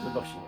ببخشني.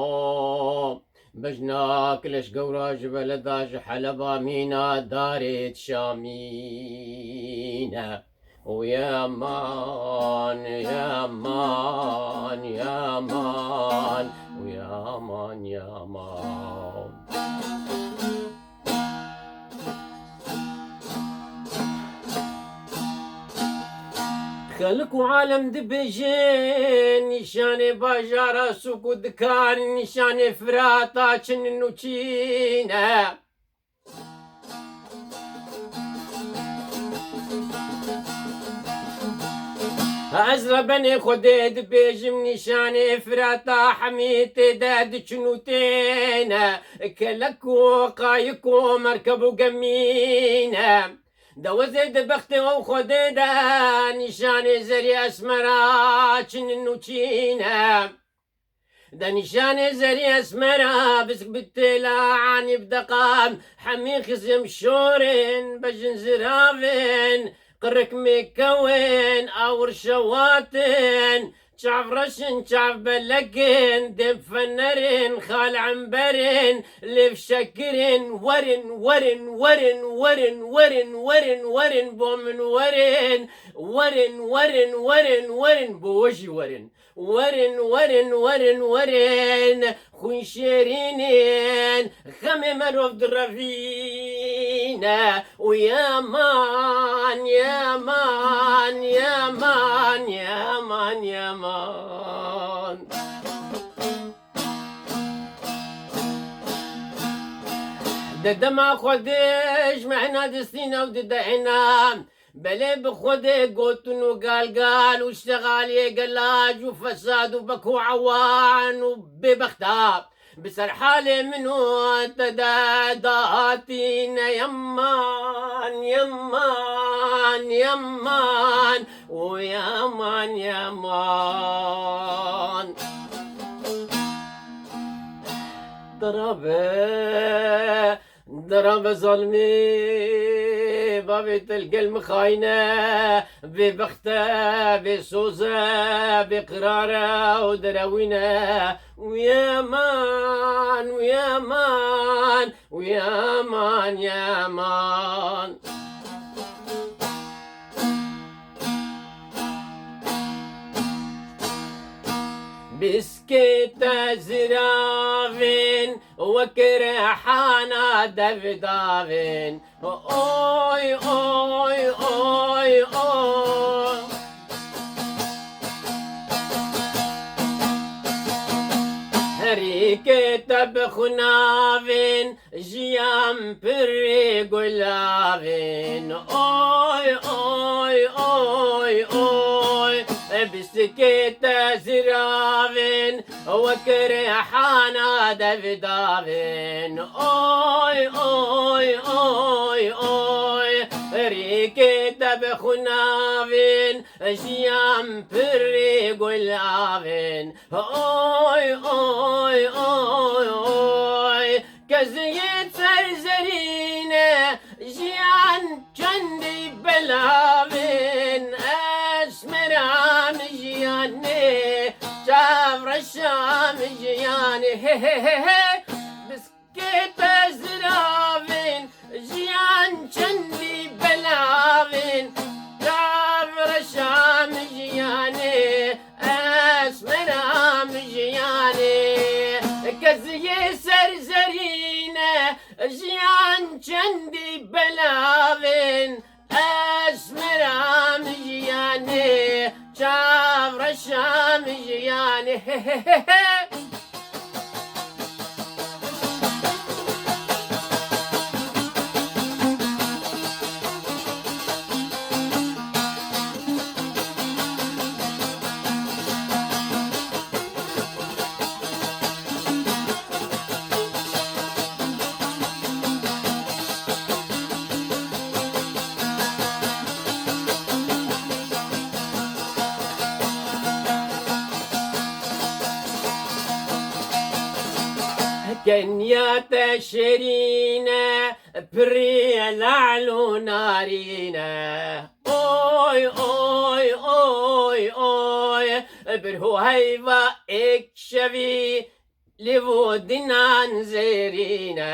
خذيهم بجناك لش قوراج بلداج حلبا مينا دارت شامينا ويا مان يا مان يا مان ويا مان يا مان. خلق وعالم دبجين نشان باجارة سوق دكان نشان فراتا چن نوچينا عزرا بني خودي دبجم نشان فراتا حميت داد چنوتينا كلكو قايكو مركبو قمينا دوزي دبختي وخودي دا نشان زري اسمرا چن نوچينا دا نشان زري اسمرا بسك بالتلا عني بدقام حمي خزم شورين بجن زرافين قرك مكوين اور شواتين شعف رشن شعف بلقين دب فنرين خال عنبرين لف شكرين ورن ورن ورن ورن ورن ورن ورن بومن ورن ورن ورن ورن ورن بوجي ورن ورن ورن ورن ورن خوين شيرينين خمي مروف درافينا ويا مان يا مان يا مان يا مان يا مان. دما خودش معنا دستينا وددعنا بلي بخودي قوتن وقال واشتغال يقلاج وفساد وبكو عوان وببختاب بسر حالي منو تداداتين يمان يمان يمان ويامان يامان. ضرب ظلمي بابي تلقى المخاينة ببختة بسوزة بقرارة ودراوينة ويا مان ويا مان ويا مان يا مان. بسكيت زرافين وكرحانا دافين اوي اوي اوي اوي هريكة بخنافين جيام بري قلافين اوي اوي اوي اوي بسكيت زرافين وكرحانا دافين اوي اوي اوي اوي ريكت بخنافين جيام بري قلافين اوي اوي اوي اوي كزيت سرزرينة جيان جندي بلافين اسمرام جياني شاف رشام جياني هي هي هي بسكيت زرافين جيان جندي بلافين شاف رشام جياني اسمرام جياني كزي سرزرينة جيان جندي بلافين اسمرام جياني شاف رشام جياني كنيات شيرينا بري العلو نارينا اوي اوي اوي اوي برهو هيفا اكشفي لودنا نزيرينا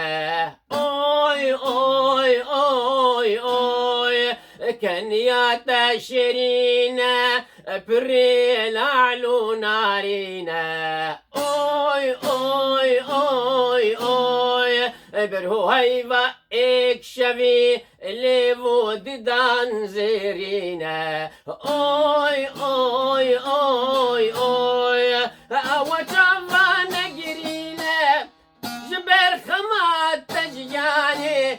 اوي اوي اوي اوي كنيات شيرينا بري العلو نارينا اوي اوي اوي اوي برهو هيفا اكشفي لفود دان زيرينا اوي اوي اوي اوي وشافا نجرينا جبر خمات تجياني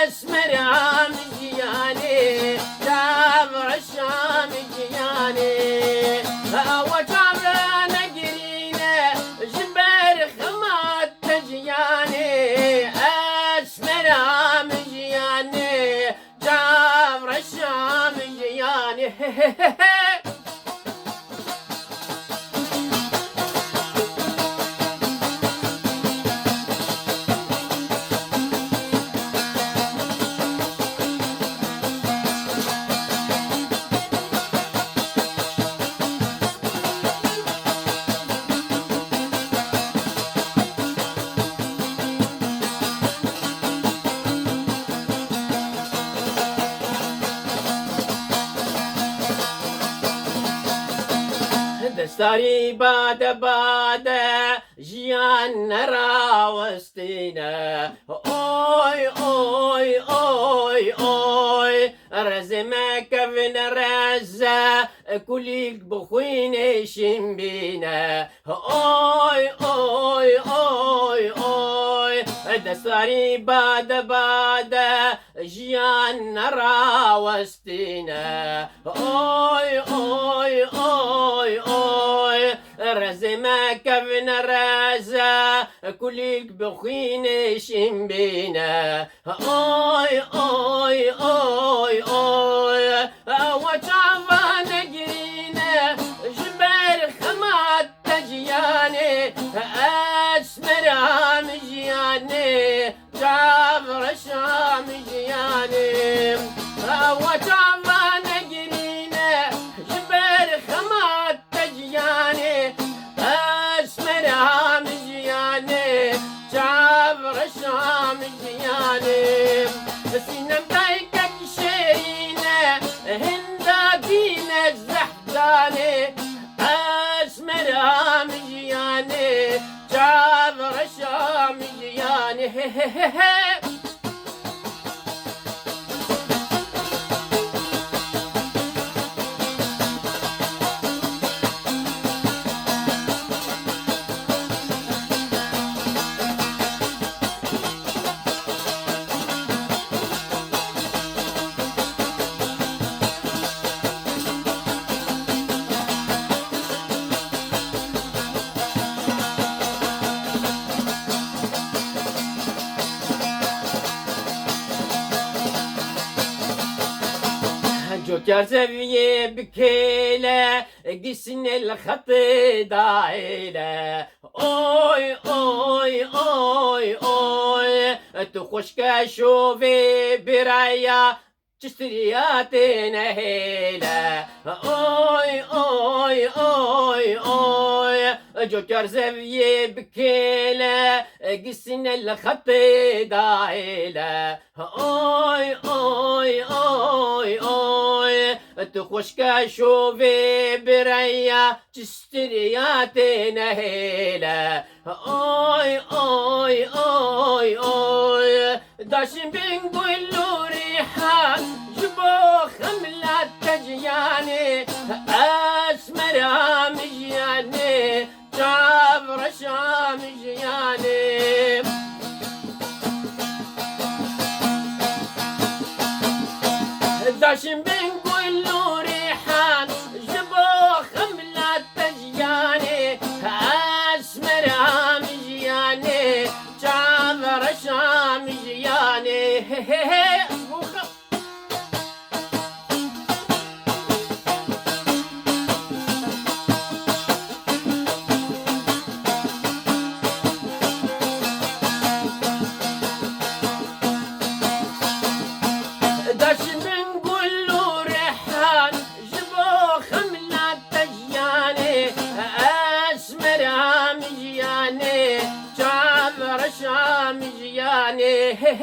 اسمر عام جياني جابر الشام جياني وشافا نجرينا جبر خمات تجياني اسمر عام جياني جابر الشام جياني دستاري بعد جيان نرى وسطينا اوي اوي اوي اوي رزمك في رزة كلك بخوين شمبينا اوي اوي اوي اوي دستاري بعد جيان نرى وسطينا اوي اوي اوي اوي رزمك في رزة كلك بخوين شمبينا اوي اوي اوي اوي وشافا نجرينا جبال خمات تجياني اسمر عام جياني جابر الشام جياني وشافا نجرينا جبال خمات تجياني اسمر عام جياني جابر الشام جياني سينم دايكك شيرينا هندا دينا الزحداني اسمر عام جياني جابر الشام جياني جوكر زفيه بكيلة قسن الخط دايلة اوي اوي اوي اوي تخش كشوفي برايا تشترياتي نهيلة اوي اوي اوي اوي جوكر زفيه بكيلة قسن الخط دايلة اوي اوي اوي اوي تخش كشوفي بريا تشترياتي نهيلة اوي اوي اوي اوي داشن بنقول له ريحان جبو خملة تجياني اسمر مجياني جابر شام جياني داشن بنقول له ريحان جبو خملة تجياني اسمر مجياني جابر شام جياني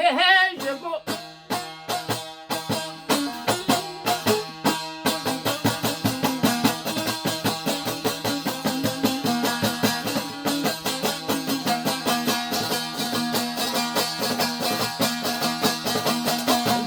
جبو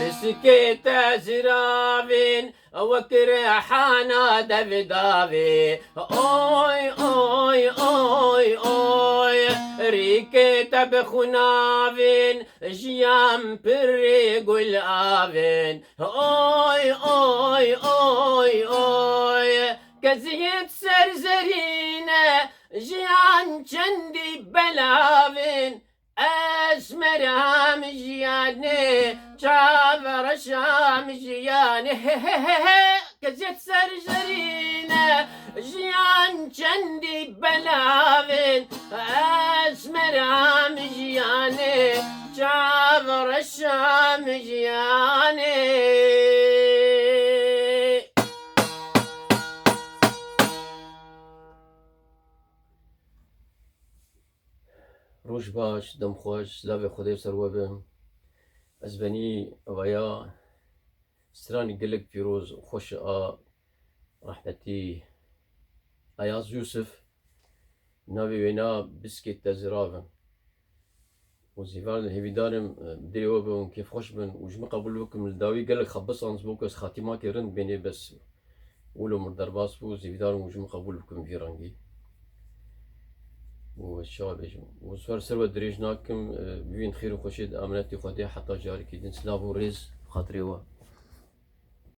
مسكت زرافين وكر حانا دافي اوي اوي اوي اوي ريكت بخنافين جيام بري قول افين اوي اوي اوي اوي كزيت سرزرينه جيان جندي بلافين اسمرام جياني شافر شام جياني كزيت سرجرينا جيان جندي بلافين اسمرام جياني شافر شام جياني روش باش دم خوش لاوی خودی سروا بم از بنی ویا سترانی گلک پیروز خوش رحمتی ایاز یوسف ناوی وینا بسکت تزرابم و زیوان هیویدارم دریو بم کیف خوش بن و جم قبول بکم الداوی گلک خبص آنز بوکس خاتمه کرند بینی بس ولو مردرباس بو زیویدارم و جم قبول بکم فیرانگی والشباب يجوا وصار سروا دريج ناكم بين خير وخشيد امنتي خدي حتى جاري كي سلافو ريز خاطري هو